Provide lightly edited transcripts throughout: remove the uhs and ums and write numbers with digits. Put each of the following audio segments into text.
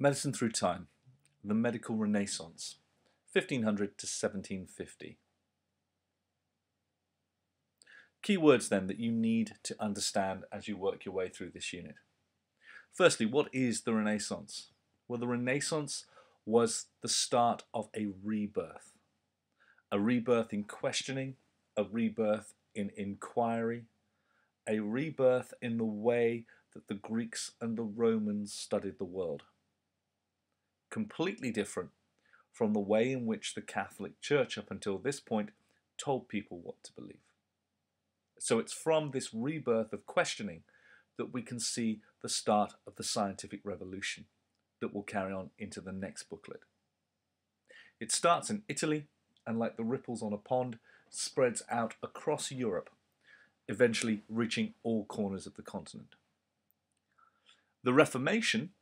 Medicine Through Time, the Medical Renaissance, 1500 to 1750. Key words then that you need to understand as you work your way through this unit. Firstly, what is the Renaissance? Well, the Renaissance was the start of a rebirth in questioning, a rebirth in inquiry, a rebirth in the way that the Greeks and the Romans studied the world. Completely different from the way in which the Catholic Church up until this point told people what to believe. So it's from this rebirth of questioning that we can see the start of the scientific revolution that will carry on into the next booklet. It starts in Italy and, like the ripples on a pond, spreads out across Europe, eventually reaching all corners of the continent. The Reformation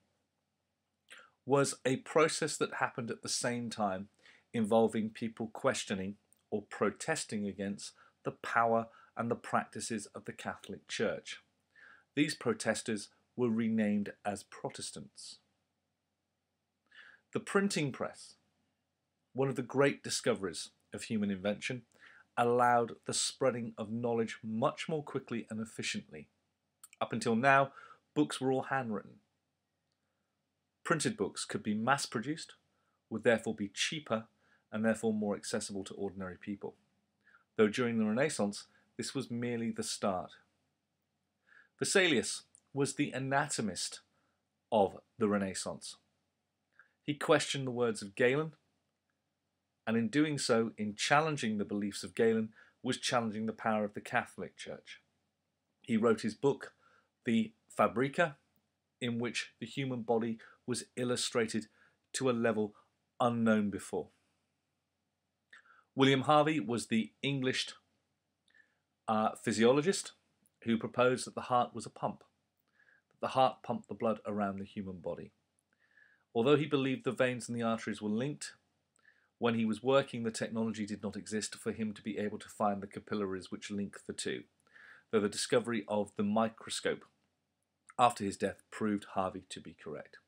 was a process that happened at the same time, involving people questioning or protesting against the power and the practices of the Catholic Church. These protesters were renamed as Protestants. The printing press, one of the great discoveries of human invention, allowed the spreading of knowledge much more quickly and efficiently. Up until now, books were all handwritten. Printed books could be mass-produced, would therefore be cheaper and therefore more accessible to ordinary people. Though during the Renaissance, this was merely the start. Vesalius was the anatomist of the Renaissance. He questioned the words of Galen, and in doing so, in challenging the beliefs of Galen, was challenging the power of the Catholic Church. He wrote his book, the Fabrica, in which the human body was illustrated to a level unknown before. William Harvey was the English physiologist who proposed that the heart was a pump, that the heart pumped the blood around the human body. Although he believed the veins and the arteries were linked, when he was working, the technology did not exist for him to be able to find the capillaries which link the two, though the discovery of the microscope after his death proved Harvey to be correct.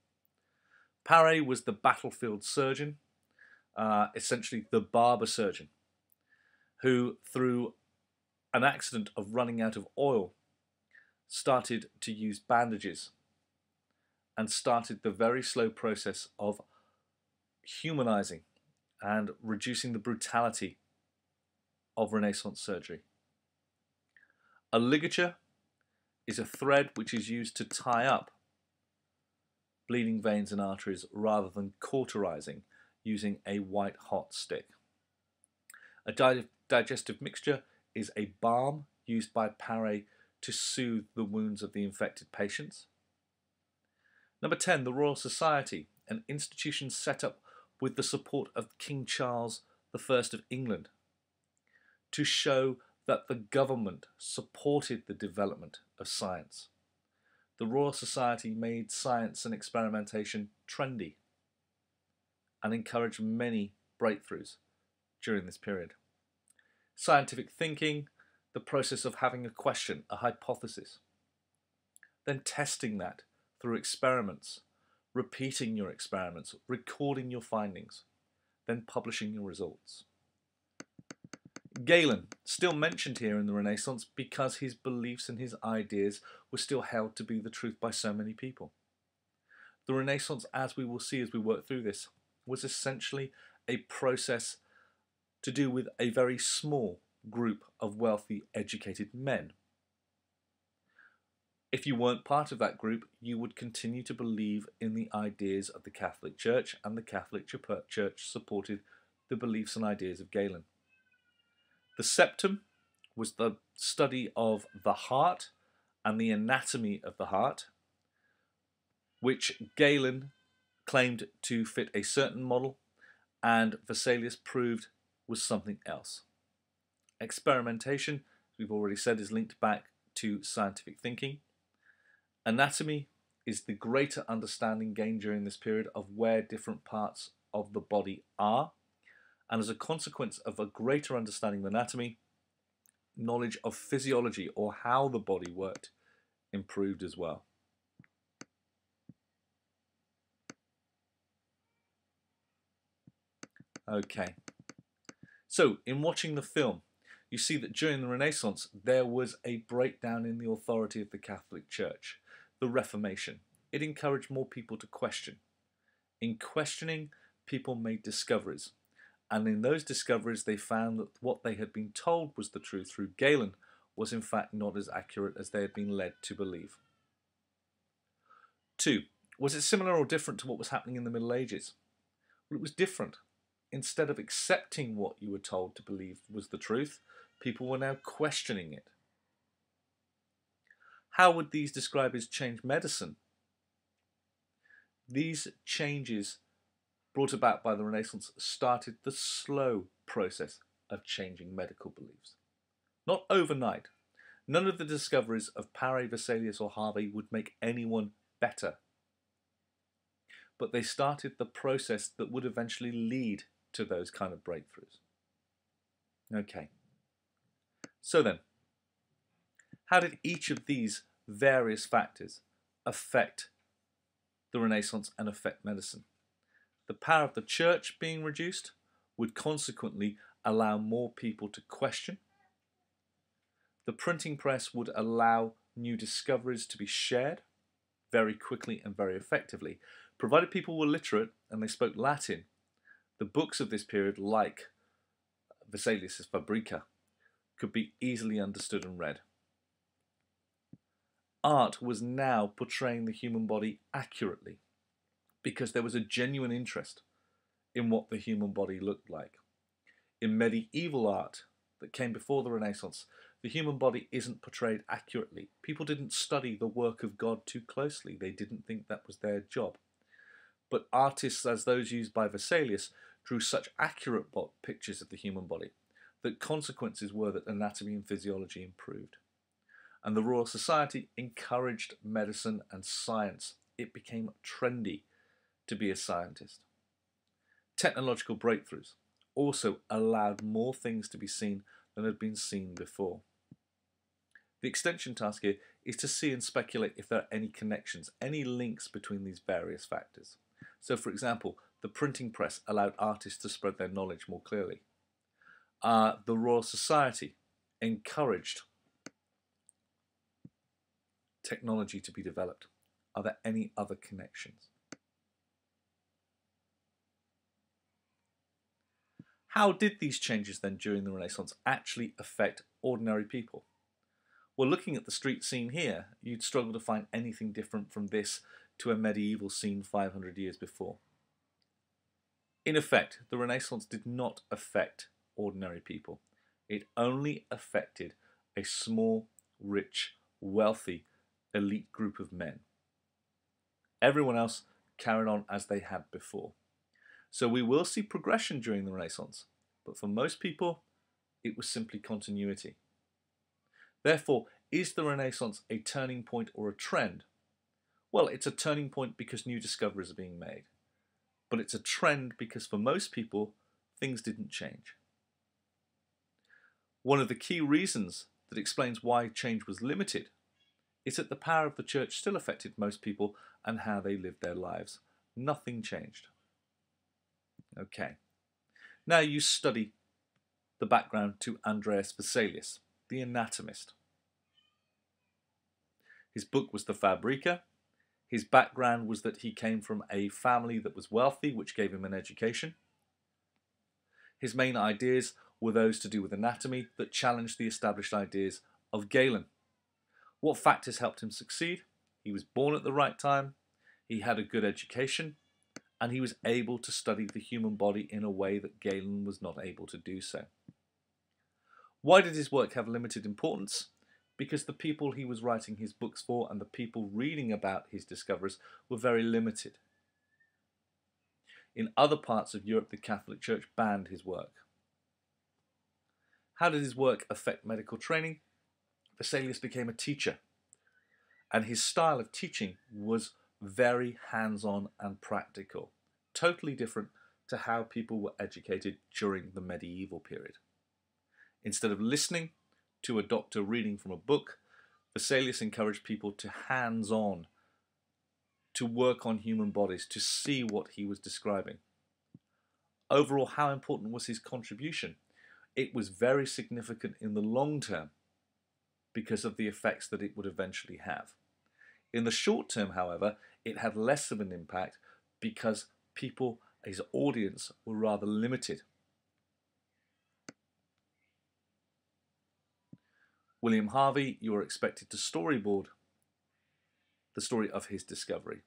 Paré was the battlefield surgeon, essentially the barber surgeon, who through an accident of running out of oil started to use bandages and started the very slow process of humanizing and reducing the brutality of Renaissance surgery. A ligature is a thread which is used to tie up bleeding veins and arteries rather than cauterizing using a white hot stick. A digestive mixture is a balm used by Paré to soothe the wounds of the infected patients. Number 10, the Royal Society, an institution set up with the support of King Charles I of England to show that the government supported the development of science. The Royal Society made science and experimentation trendy and encouraged many breakthroughs during this period. Scientific thinking, the process of having a question, a hypothesis, then testing that through experiments, repeating your experiments, recording your findings, then publishing your results. Galen, still mentioned here in the Renaissance because his beliefs and his ideas were still held to be the truth by so many people. The Renaissance, as we will see as we work through this, was essentially a process to do with a very small group of wealthy, educated men. If you weren't part of that group, you would continue to believe in the ideas of the Catholic Church, and the Catholic Church supported the beliefs and ideas of Galen. The septum was the study of the heart and the anatomy of the heart, which Galen claimed to fit a certain model, and Vesalius proved was something else. Experimentation, as we've already said, is linked back to scientific thinking. Anatomy is the greater understanding gained during this period of where different parts of the body are, and as a consequence of a greater understanding of anatomy, knowledge of physiology, or how the body worked, improved as well. Okay. So, in watching the film, you see that during the Renaissance there was a breakdown in the authority of the Catholic Church, the Reformation. It encouraged more people to question. In questioning, people made discoveries, and in those discoveries they found that what they had been told was the truth through Galen was in fact not as accurate as they had been led to believe. 2. Was it similar or different to what was happening in the Middle Ages? Well, it was different. Instead of accepting what you were told to believe was the truth, people were now questioning it. How would these describers change medicine? These changes brought about by the Renaissance started the slow process of changing medical beliefs. Not overnight. None of the discoveries of Paré, Vesalius or Harvey would make anyone better. But they started the process that would eventually lead to those kind of breakthroughs. Okay. So then, how did each of these various factors affect the Renaissance and affect medicine? The power of the church being reduced would consequently allow more people to question. The printing press would allow new discoveries to be shared very quickly and very effectively. Provided people were literate and they spoke Latin, the books of this period, like Vesalius' Fabrica, could be easily understood and read. Art was now portraying the human body accurately because there was a genuine interest in what the human body looked like. In medieval art that came before the Renaissance, the human body isn't portrayed accurately. People didn't study the work of God too closely. They didn't think that was their job. But artists, as those used by Vesalius, drew such accurate pictures of the human body that consequences were that anatomy and physiology improved. And the Royal Society encouraged medicine and science. It became trendy to be a scientist. Technological breakthroughs also allowed more things to be seen than had been seen before. The extension task here is to see and speculate if there are any connections, any links between these various factors. So, for example, the printing press allowed artists to spread their knowledge more clearly. The Royal Society encouraged technology to be developed. Are there any other connections? How did these changes then during the Renaissance actually affect ordinary people? Well, looking at the street scene here, you'd struggle to find anything different from this to a medieval scene 500 years before. In effect, the Renaissance did not affect ordinary people. It only affected a small, rich, wealthy, elite group of men. Everyone else carried on as they had before. So we will see progression during the Renaissance, but for most people, it was simply continuity. Therefore, is the Renaissance a turning point or a trend? Well, it's a turning point because new discoveries are being made. But it's a trend because for most people, things didn't change. One of the key reasons that explains why change was limited is that the power of the church still affected most people and how they lived their lives. Nothing changed. Okay. Now you study the background to Andreas Vesalius, the Anatomist. His book was the Fabrica. His background was that he came from a family that was wealthy, which gave him an education. His main ideas were those to do with anatomy that challenged the established ideas of Galen. What factors helped him succeed? He was born at the right time, he had a good education, and he was able to study the human body in a way that Galen was not able to do so. Why did his work have limited importance? Because the people he was writing his books for and the people reading about his discoveries were very limited. In other parts of Europe, the Catholic Church banned his work. How did his work affect medical training? Vesalius became a teacher, and his style of teaching was very hands-on and practical, totally different to how people were educated during the medieval period. Instead of listening to a doctor reading from a book, Vesalius encouraged people to hands-on, to work on human bodies, to see what he was describing. Overall, how important was his contribution? It was very significant in the long term because of the effects that it would eventually have. In the short term, however, it had less of an impact because people, his audience, were rather limited. William Harvey, you are expected to storyboard the story of his discovery,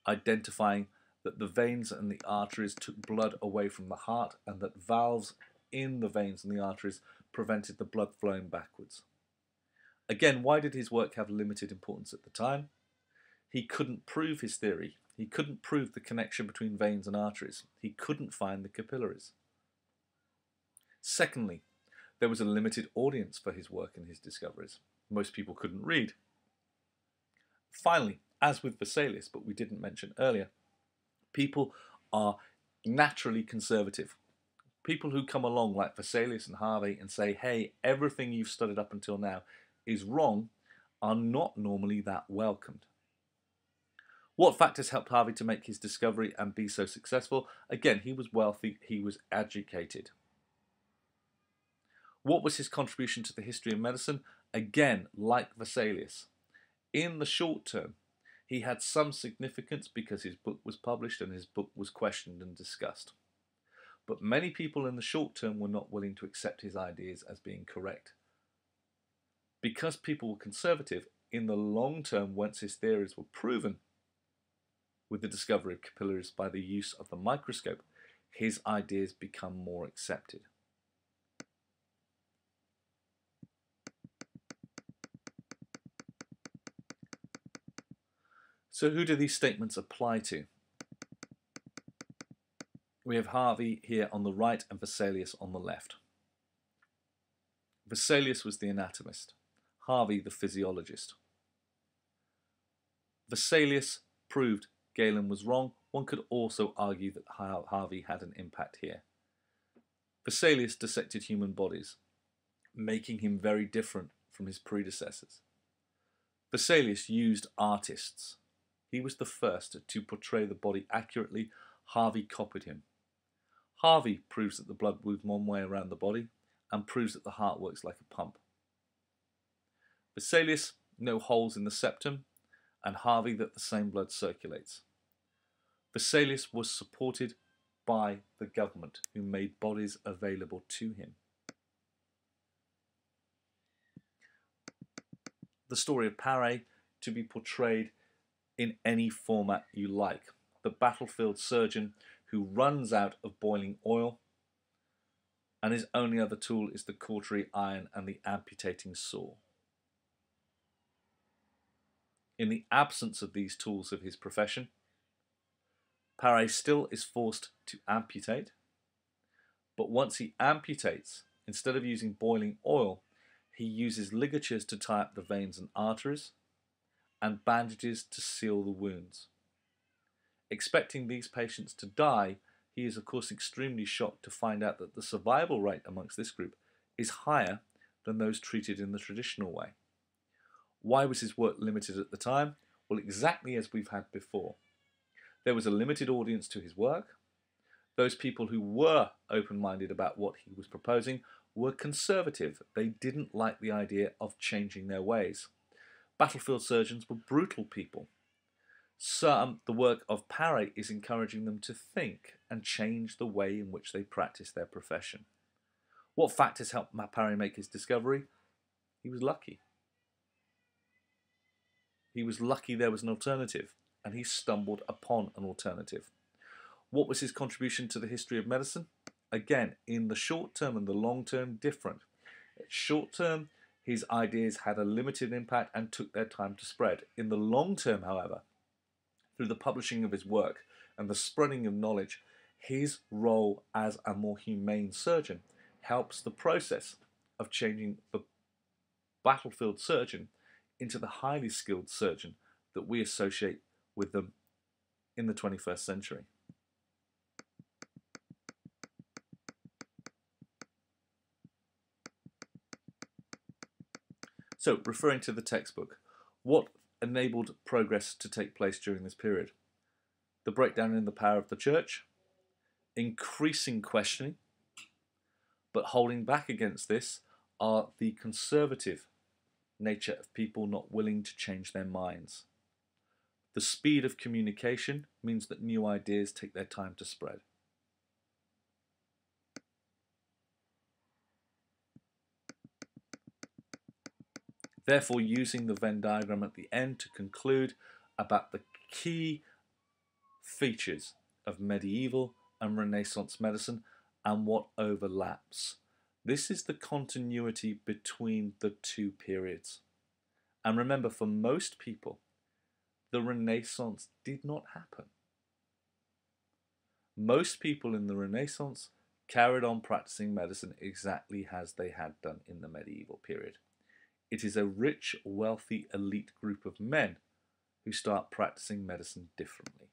identifying that the veins and the arteries took blood away from the heart and that valves in the veins and the arteries prevented the blood flowing backwards. Again, why did his work have limited importance at the time? He couldn't prove his theory. He couldn't prove the connection between veins and arteries. He couldn't find the capillaries. Secondly, there was a limited audience for his work and his discoveries. Most people couldn't read. Finally, as with Vesalius, but we didn't mention earlier, people are naturally conservative. People who come along like Vesalius and Harvey and say, hey, everything you've studied up until now is wrong, are not normally that welcomed. What factors helped Harvey to make his discovery and be so successful? Again, he was wealthy, he was educated. What was his contribution to the history of medicine? Again, like Vesalius. In the short term, he had some significance because his book was published and his book was questioned and discussed. But many people in the short term were not willing to accept his ideas as being correct. Because people were conservative, in the long term, once his theories were proven, with the discovery of capillaries by the use of the microscope, his ideas become more accepted. So who do these statements apply to? We have Harvey here on the right and Vesalius on the left. Vesalius was the anatomist, Harvey the physiologist. Vesalius proved Galen was wrong. One could also argue that Harvey had an impact here. Vesalius dissected human bodies, making him very different from his predecessors. Vesalius used artists. He was the first to portray the body accurately. Harvey copied him. Harvey proves that the blood moves one way around the body and proves that the heart works like a pump. Vesalius, no holes in the septum, and Harvey that the same blood circulates. Vesalius was supported by the government, who made bodies available to him. The story of Paré to be portrayed in any format you like. The battlefield surgeon who runs out of boiling oil and his only other tool is the cautery iron and the amputating saw. In the absence of these tools of his profession, Paré still is forced to amputate, but once he amputates, instead of using boiling oil, he uses ligatures to tie up the veins and arteries and bandages to seal the wounds. Expecting these patients to die, he is of course extremely shocked to find out that the survival rate amongst this group is higher than those treated in the traditional way. Why was his work limited at the time? Well, exactly as we've had before. There was a limited audience to his work. Those people who were open-minded about what he was proposing were conservative. They didn't like the idea of changing their ways. Battlefield surgeons were brutal people. The work of Paré is encouraging them to think and change the way in which they practice their profession. What factors helped Paré make his discovery? He was lucky. He was lucky there was an alternative, and he stumbled upon an alternative. What was his contribution to the history of medicine? Again, in the short term and the long term, different. Short term, his ideas had a limited impact and took their time to spread. In the long term, however, through the publishing of his work and the spreading of knowledge, his role as a more humane surgeon helps the process of changing the battlefield surgeon into the highly skilled surgeon that we associate with them in the 21st century. So, referring to the textbook, what enabled progress to take place during this period? The breakdown in the power of the church, increasing questioning, but holding back against this are the conservative nature of people not willing to change their minds. The speed of communication means that new ideas take their time to spread. Therefore, using the Venn diagram at the end to conclude about the key features of medieval and Renaissance medicine and what overlaps. This is the continuity between the two periods. And remember, for most people, the Renaissance did not happen. Most people in the Renaissance carried on practicing medicine exactly as they had done in the medieval period. It is a rich, wealthy, elite group of men who start practicing medicine differently.